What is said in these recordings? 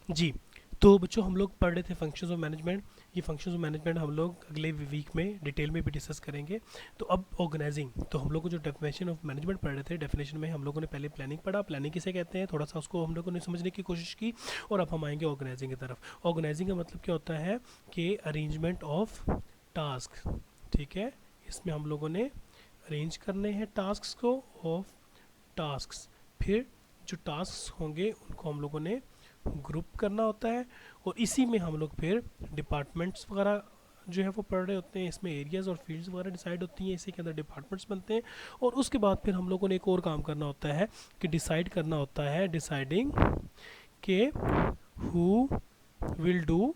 जी। तो बच्चों हम लोग पढ़ रहे थे फंक्शंस ऑफ मैनेजमेंट। ये फंक्शंस ऑफ मैनेजमेंट हम लोग अगले वीक में डिटेल में भी डिस्कस करेंगे। तो अब ऑर्गेनाइजिंग, तो हम लोग को जो डेफिनेशन ऑफ मैनेजमेंट पढ़ रहे थे, डेफिनेशन में हम लोगों ने पहले प्लानिंग पढ़ा, प्लानिंग किसे कहते हैं थोड़ा सा उसको हम लोगों ने समझने की कोशिश की। और अब हम आएंगे ऑर्गेनाइजिंग की तरफ। ऑर्गेनाइजिंग का मतलब क्या होता है कि अरेंजमेंट ऑफ टास्क। ठीक है, इसमें हम लोगों ने अरेंज करने हैं टास्क को, ऑफ टास्क। फिर जो टास्क होंगे उनको हम लोगों ने ग्रुप करना होता है, और इसी में हम लोग फिर डिपार्टमेंट्स वगैरह जो है वो पढ़ रहे होते हैं। इसमें एरियाज़ और फील्ड्स वगैरह डिसाइड होती हैं, इसी के अंदर डिपार्टमेंट्स बनते हैं। और उसके बाद फिर हम लोगों ने एक और काम करना होता है कि डिसाइड करना होता है, डिसाइडिंग के who will do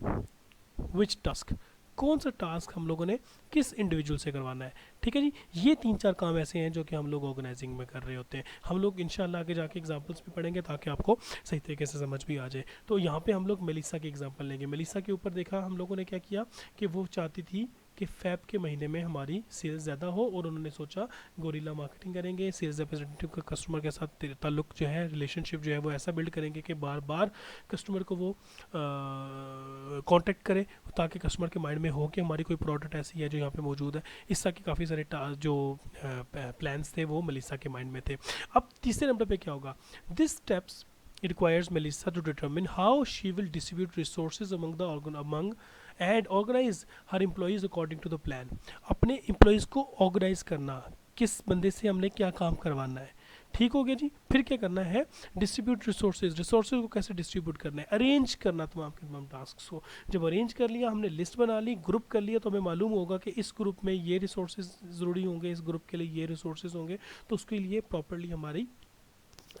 which task, कौन सा टास्क हम लोगों ने किस इंडिविजुअल से करवाना है। ठीक है जी, ये 3-4 काम ऐसे हैं जो कि हम लोग ऑर्गेनाइजिंग में कर रहे होते हैं। हम लोग इंशाल्लाह आगे जाके एग्जांपल्स भी पढ़ेंगे ताकि आपको सही तरीके से समझ भी आ जाए। तो यहाँ पे हम लोग मेलिसा की एग्जांपल लेंगे। मेलिसा के ऊपर देखा हम लोगों ने क्या किया कि वो चाहती थी कि फ़ैब के महीने में हमारी सेल्स ज़्यादा हो, और उन्होंने सोचा गोरिल्ला मार्केटिंग करेंगे, सेल्स रिप्रेजेंटेटिव का कस्टमर के साथ ताल्लुक जो है, रिलेशनशिप जो है वो ऐसा बिल्ड करेंगे कि बार बार कस्टमर को वो कांटेक्ट करे, ताकि कस्टमर के माइंड में हो कि हमारी कोई प्रोडक्ट ऐसी है जो यहाँ पे मौजूद है। इस तरह के काफ़ी सारे जो प्लान्स थे वो मेलिसा के माइंड में थे। अब तीसरे नंबर पे क्या होगा, this steps it requires Melissa to determine how she will distribute resources among and organize her employees according to the plan। अपने employees को organize करना, किस बंदे से हमने क्या काम करवाना है। ठीक हो गया जी। फिर क्या करना है, डिस्ट्रीब्यूट रिसोर्सेज, रिसोर्सेज को कैसे डिस्ट्रीब्यूट करना है, अरेंज करना तमाम के तमाम टास्क को। जब अरेंज कर लिया, हमने लिस्ट बना ली, ग्रुप कर लिया, तो हमें मालूम होगा कि इस ग्रुप में ये रिसोर्सेज ज़रूरी होंगे, इस ग्रुप के लिए ये रिसोर्सेज होंगे, तो उसके लिए प्रॉपरली हमारी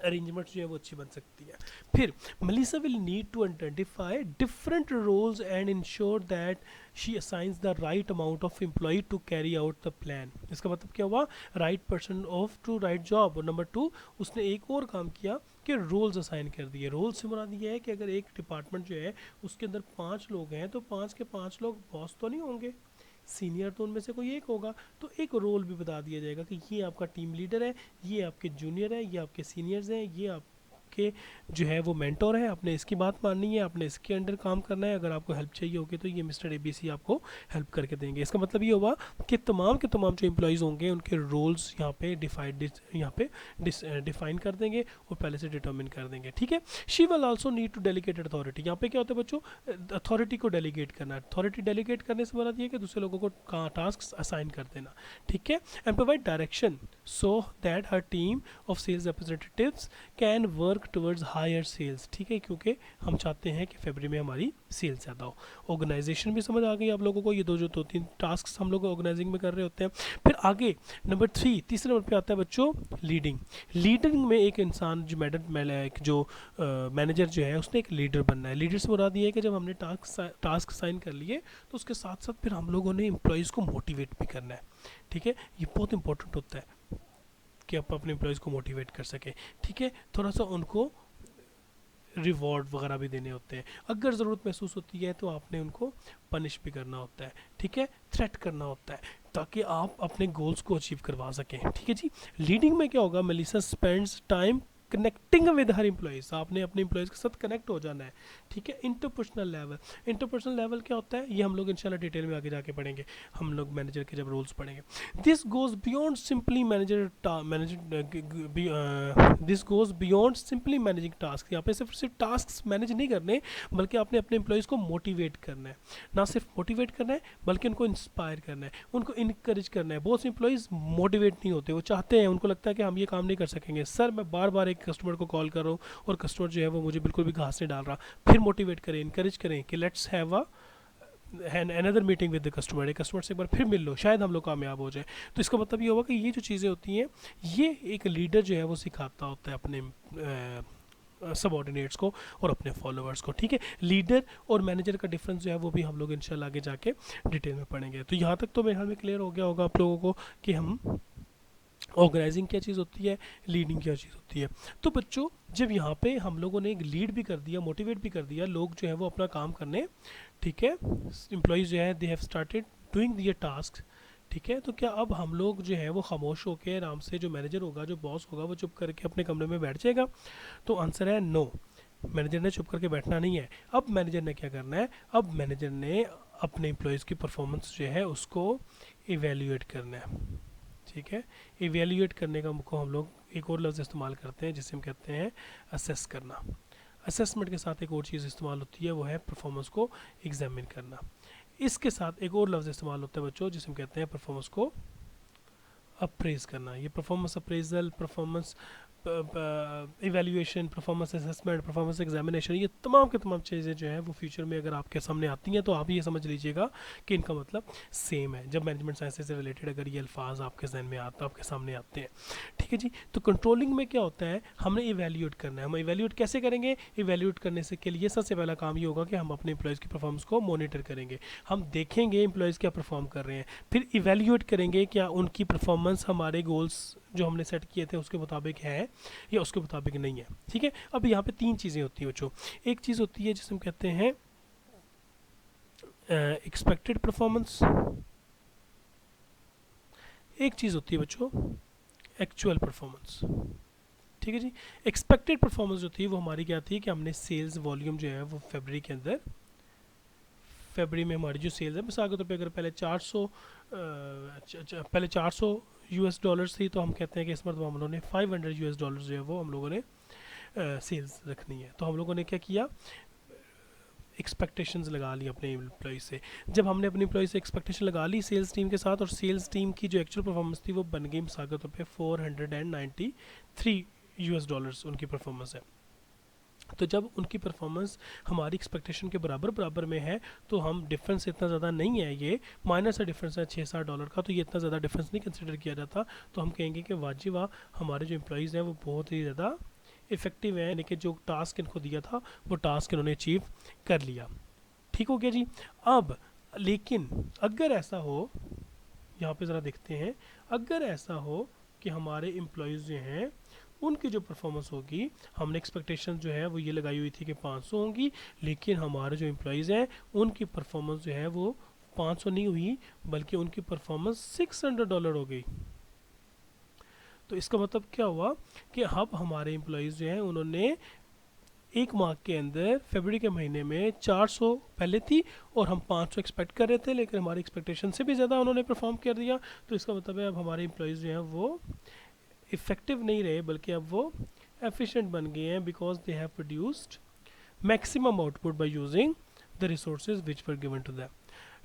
अरेंजमेंट जो है वो अच्छी बन सकती है। फिर Melissa will need to identify different roles and ensure that she assigns the right amount of employ to carry out the plan. इसका मतलब क्या हुआ, right person of to right job. और नंबर 2, उसने एक और काम किया कि रोल्स असाइन कर दिए। रोल से मुराद ये है कि अगर एक डिपार्टमेंट जो है उसके अंदर 5 लोग हैं, तो 5 के 5 लोग बॉस तो नहीं होंगे, सीनियर तो उनमें से कोई एक होगा। तो एक रोल भी बता दिया जाएगा कि ये आपका टीम लीडर है, ये आपके जूनियर है, ये आपके सीनियर्स हैं, ये आपके जो है वो मेंटोर है, आपने इसकी बात माननी है, आपने इसके अंडर काम करना है। अगर आपको हेल्प चाहिए होगी तो ये मिस्टर ABC आपको हेल्प करके देंगे। इसका मतलब ये होगा कि तमाम के तमाम जो एम्प्लॉयज़ होंगे उनके रोल्स यहाँ पे डिफाइन कर देंगे और पहले से डिटर्मिन कर देंगे। ठीक है, she will also need to delegate authority. यहाँ पे क्या होता है बच्चों, अथॉरिटी को डेलीगेट करना। अथॉरिटी डेलीगेट करने से बना दिया कि दूसरे लोगों को टास्क असाइन कर देना। ठीक है, and provide direction so that her team of sales representatives can work towards higher sales. ठीक है, क्योंकि हम चाहते हैं कि फरवरी में हमारी सेल्स ज़्यादा हो। ऑर्गेनाइजेशन भी समझ आ गई आप लोगों को, ये दो तीन टास्क हम लोग ऑर्गेनाइजिंग में कर रहे होते हैं। फिर आगे नंबर 3, तीसरे नंबर पे आता है बच्चों लीडिंग। लीडिंग में एक इंसान जो जो मैनेजर जो है उसने एक लीडर बनना है। लीडर से मुराद ये है कि जब हमने टास्क साइन कर लिए तो उसके साथ साथ फिर हम लोगों ने एम्प्लॉयज़ को मोटिवेट भी करना है। ठीक है, ये बहुत इंपॉर्टेंट होता है कि आप अपने एम्प्लॉयज़ को मोटिवेट कर सकें। ठीक है, थोड़ा सा उनको रिवॉर्ड वगैरह भी देने होते हैं। अगर ज़रूरत महसूस होती है तो आपने उनको पनिश भी करना होता है। ठीक है, थ्रेट करना होता है ताकि आप अपने गोल्स को अचीव करवा सकें। ठीक है जी। लीडिंग में क्या होगा, Melissa spends time connecting with her employees. आपने अपने एम्प्लॉयज़ के साथ कनेक्ट हो जाना है। ठीक है, इंटरपर्सनल लेवल। इंटरपर्सनल लेवल क्या होता है, ये हम लोग इंशाल्लाह डिटेल में आगे जाके पढ़ेंगे, हम लोग मैनेजर के जब रोल्स पढ़ेंगे। This goes beyond simply this goes beyond simply managing task. यहाँ पे सिर्फ टास्क मैनेज नहीं करने, बल्कि आपने अपने एम्प्लॉयज़ को मोटिवेट करना है। ना सिर्फ मोटिवेट करना है बल्कि उनको इंस्पायर करना है, उनको इनकरेज करना है। बहुत से एम्प्लॉयज़ मोटिवेट नहीं होते, वो चाहते हैं, उनको लगता है कि हम ये काम नहीं कर सकेंगे। सर मैं बार बार एक कस्टमर को कॉल कर रहा हूँ और कस्टमर जो है वो मुझे बिल्कुल भी घास नहीं डाल रहा। फिर मोटिवेट करें, इनकरेज करें कि let's have a another meeting with the customer. Customer से एक बार फिर मिल लो, शायद हम लोग कामयाब हो जाए। तो इसका मतलब ये होगा कि ये जो चीज़ें होती हैं, ये एक लीडर जो है वो सिखाता होता है अपने सबॉर्डिनेट्स को और अपने फॉलोअर्स को। ठीक है, लीडर और मैनेजर का डिफरेंस जो है वो भी हम लोग इंशाल्लाह आगे जाके डिटेल में पढ़ेंगे। तो यहाँ तक तो मेरे ख्याल में क्लियर हो गया होगा आप लोगों को कि हम ऑर्गेनाइजिंग क्या चीज़ होती है, लीडिंग क्या चीज़ होती है। तो बच्चों जब यहाँ पे हम लोगों ने एक लीड भी कर दिया, मोटिवेट भी कर दिया, लोग जो है वो अपना काम करने, ठीक है, एम्प्लॉयज़ जो है they have started doing their task. ठीक है, तो क्या अब हम लोग जो है वो खामोश होकर आराम से, जो मैनेजर होगा, जो बॉस होगा, वो चुप करके अपने कमरे में बैठ जाएगा? तो आंसर है नो। मैनेजर ने चुप करके बैठना नहीं है। अब मैनेजर ने क्या करना है, अब मैनेजर ने अपने एम्प्लॉयज़ की परफॉर्मेंस जो है उसको इवेल्यूएट करना है। ठीक है, इवेल्यूएट करने का को हम लोग एक और लफ्ज़ इस्तेमाल करते हैं जिसे हम कहते हैं असेस करना। असेसमेंट के साथ एक और चीज़ इस्तेमाल होती है, वो है परफॉर्मेंस को एग्जामिन करना। इसके साथ एक और लफ्ज़ इस्तेमाल होता है बच्चों जिसे हम कहते हैं परफॉर्मेंस को अप्रेज करना। ये performance appraisal, performance evaluation, performance assessment, performance examination, ये तमाम के तमाम चीज़ें जो है वो फ्यूचर में अगर आपके सामने आती हैं तो आप ये समझ लीजिएगा कि इनका मतलब सेम है। जब मैनेजमेंट साइंस से रिलेटेड अगर ये अल्फाज आपके जहन में आपके सामने आते हैं, ठीक है जी। तो कंट्रोलिंग में क्या होता है, हमने इवैल्यूएट करना है। हम इवैल्यूएट कैसे करेंगे, इवैल्यूएट करने से के लिए सबसे पहला काम ये होगा कि हम अपने एम्प्लॉयज़ की परफॉर्मेंस को मॉनिटर करेंगे। हम देखेंगे एम्प्लॉयज़ क्या परफॉर्म कर रहे हैं, फिर इवैल्यूएट करेंगे क्या उनकी परफॉर्मेंस हमारे गोल्स जो हमने सेट किए थे उसके मुताबिक है या उसके मुताबिक नहीं है। ठीक है, अब यहाँ पे तीन चीज़ें होती हैं बच्चों। एक चीज़ होती है जिसे हम कहते हैं एक्सपेक्टेड परफॉर्मेंस, एक चीज़ होती है बच्चों एक्चुअल परफॉर्मेंस। ठीक है जी, एक्सपेक्टेड परफॉर्मेंस जो थी वो हमारी क्या थी कि हमने सेल्स वॉल्यूम जो है वो फरवरी के अंदर, फरवरी में हमारी जो सेल्स है, मिसाल के तौर पे अगर पहले 400 यूएस डॉलर्स थी तो हम कहते हैं कि इस मरतबा हम लोगों ने 500 यूएस डॉलर्स जो है वो हम लोगों ने सेल्स रखनी है। तो हम लोगों ने क्या किया, एक्सपेक्टेशंस लगा ली अपने एम्प्लॉय से। जब हमने अपने एम्प्लॉय से एक्सपेक्टेशन लगा ली सेल्स टीम के साथ, और सेल्स टीम की जो एक्चुअल परफॉर्मेंस थी वो बन गई मिसाल के तौर पे 493 यूएस डॉलर्स उनकी परफॉर्मेंस है। तो जब उनकी परफॉर्मेंस हमारी एक्सपेक्टेशन के बराबर में है तो हम डिफरेंस इतना ज़्यादा नहीं है, ये माइनस का डिफरेंस है $6-7 का, तो ये इतना ज़्यादा डिफरेंस नहीं कंसिडर किया जाता। तो हम कहेंगे कि वाजिब हमारे जो एम्प्लॉयज़ हैं वो बहुत ही ज़्यादा इफेक्टिव है, यानी कि जो टास्क इनको दिया था वो टास्क इन्होंने अचीव कर लिया। ठीक हो गया जी। अब लेकिन अगर ऐसा हो, यहाँ पे ज़रा देखते हैं, अगर ऐसा हो कि हमारे एम्प्लॉयज़ जो हैं उनकी जो परफॉर्मेंस होगी, हमने एक्सपेक्टेशन जो है वो ये लगाई हुई थी कि 500 होंगी, लेकिन हमारे जो एम्प्लॉयज़ हैं उनकी परफॉर्मेंस जो है वो 500 नहीं हुई बल्कि उनकी परफॉर्मेंस $600 हो गई। तो इसका मतलब क्या हुआ कि अब हमारे एम्प्लॉयज़ जो हैं उन्होंने एक माह के अंदर फरवरी के महीने में 400 पहले थी और हम 500 एक्सपेक्ट कर रहे थे, लेकिन हमारी एक्सपेक्टेशन से भी ज़्यादा उन्होंने परफॉर्म कर दिया। तो इसका मतलब है अब हमारे एम्प्लॉयज़ जो हैं वो इफ़ेक्टिव नहीं रहे बल्कि अब वो एफिशिएंट बन गए हैं, because they have produced maximum output by using the resources which were given to them.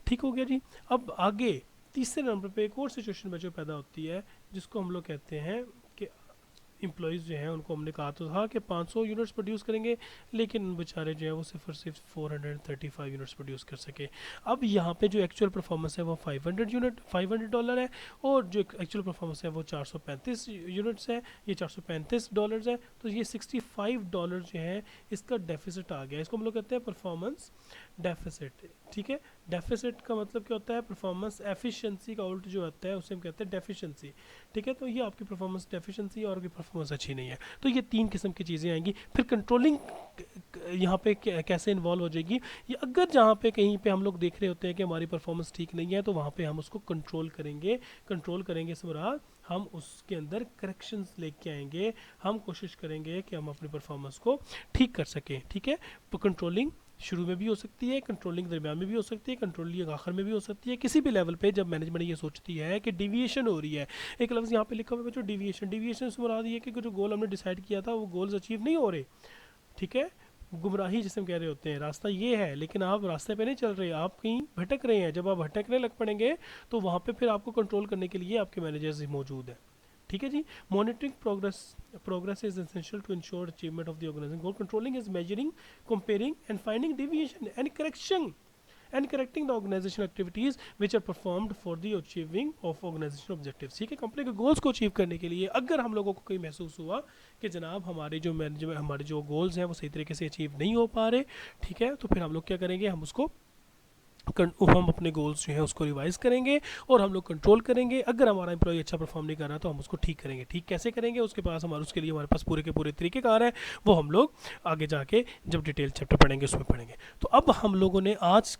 ठीक हो गया जी। अब आगे तीसरे नंबर पे एक और सिचुएशन बच्चों पैदा होती है जिसको हम लोग कहते हैं कि एम्प्लॉयज़ जो हैं उनको हमने कहा तो था कि 500 यूनिट्स प्रोड्यूस करेंगे, लेकिन बेचारे जो है वो सिर्फ 435 यूनिट्स प्रोड्यूस कर सके। अब यहाँ पे जो एक्चुअल परफॉर्मेंस है वो $500 है, और जो एक्चुअल परफॉर्मेंस है वो 435 यूनिट्स है, ये $435 है। तो ये $65 जो है इसका डेफिसिट आ गया। इसको हम लोग कहते हैं परफॉर्मेंस डेफिसिट। ठीक है, डेफिसिट का मतलब क्या होता है, परफॉर्मेंस एफिशिएंसी का उल्ट जो होता है उसे हम कहते हैं डेफिशिएंसी। ठीक है, तो ये आपकी परफॉर्मेंस डेफिशिएंसी और आपकी परफॉर्मेंस अच्छी नहीं है। तो ये तीन किस्म की चीज़ें आएंगी। फिर कंट्रोलिंग यहाँ पे कैसे इन्वॉल्व हो जाएगी, ये अगर जहाँ पे कहीं पे हम लोग देख रहे होते हैं कि हमारी परफॉर्मेंस ठीक नहीं है तो वहाँ पे हम उसको कंट्रोल करेंगे से मुराद हम उसके अंदर करेक्शंस लेके आएंगे, हम कोशिश करेंगे कि हम अपनी परफॉर्मेंस को ठीक कर सकें। ठीक है, तो कंट्रोलिंग शुरू में भी हो सकती है, कंट्रोलिंग दरमियान में भी हो सकती है, कंट्रोलिंग आखिर में भी हो सकती है, किसी भी लेवल पे जब मैनेजमेंट ये सोचती है कि डिविएशन हो रही है। एक लफ्ज़ यहाँ पे लिखा हुआ है बच्चों डिविएशन से मुराद ये कि जो गोल हमने डिसाइड किया था वो गोल्स अचीव नहीं हो रहे। ठीक है, गुमराही जिसे हम कह रहे होते हैं, रास्ता ये है लेकिन आप रास्ते पे नहीं चल रहे, आप कहीं भटक रहे हैं। जब आप भटकने लग पड़ेंगे तो वहाँ पे फिर आपको कंट्रोल करने के लिए आपके मैनेजर्स ही मौजूद हैं। ठीक है जी। Monitoring progress is essential to ensure achievement of the organizing goal. Controlling is measuring, comparing and finding deviation and correcting the organization activities which are performed for the achieving of organization objectives। ठीक है, company के goals को achieve करने के लिए अगर हम लोगों को कोई महसूस हुआ कि जनाब हमारे जो गोल्स हैं वो सही तरीके से अचीव नहीं हो पा रहे, ठीक है, तो फिर हम लोग क्या करेंगे, हम अपने गोल्स जो है उसको रिवाइज करेंगे और हम लोग कंट्रोल करेंगे। अगर हमारा एम्प्लॉय अच्छा परफॉर्म नहीं कर रहा तो हम उसको ठीक करेंगे। ठीक कैसे करेंगे, उसके लिए हमारे पास पूरे के पूरे तरीक़ेकार हैं, वो हम लोग आगे जाके जब डिटेल चैप्टर पढ़ेंगे उसमें पढ़ेंगे। तो अब हम लोगों ने आज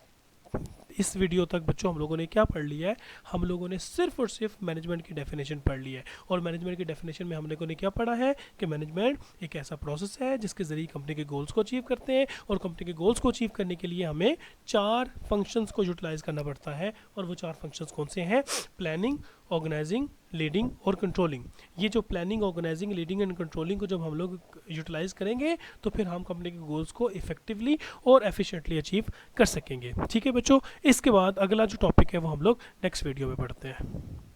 इस वीडियो तक बच्चों हम लोगों ने क्या पढ़ लिया है, हम लोगों ने सिर्फ और सिर्फ मैनेजमेंट की डेफिनेशन पढ़ ली है। और मैनेजमेंट की डेफिनेशन में हम लोगों ने क्या पढ़ा है कि मैनेजमेंट एक ऐसा प्रोसेस है जिसके ज़रिए कंपनी के गोल्स को अचीव करते हैं, और कंपनी के गोल्स को अचीव करने के लिए हमें 4 फंक्शंस को यूटिलाइज करना पड़ता है। और वो 4 फंक्शंस कौन से हैं? प्लानिंग, ऑर्गेनाइजिंग, लीडिंग और कंट्रोलिंग। ये जो planning, organising, leading and controlling को जब हम लोग यूटिलाइज करेंगे तो फिर हम कंपनी के गोल्स को इफेक्टिवली और एफिशिएंटली अचीव कर सकेंगे। ठीक है बच्चों, इसके बाद अगला जो टॉपिक है वो हम लोग नेक्स्ट वीडियो में पढ़ते हैं।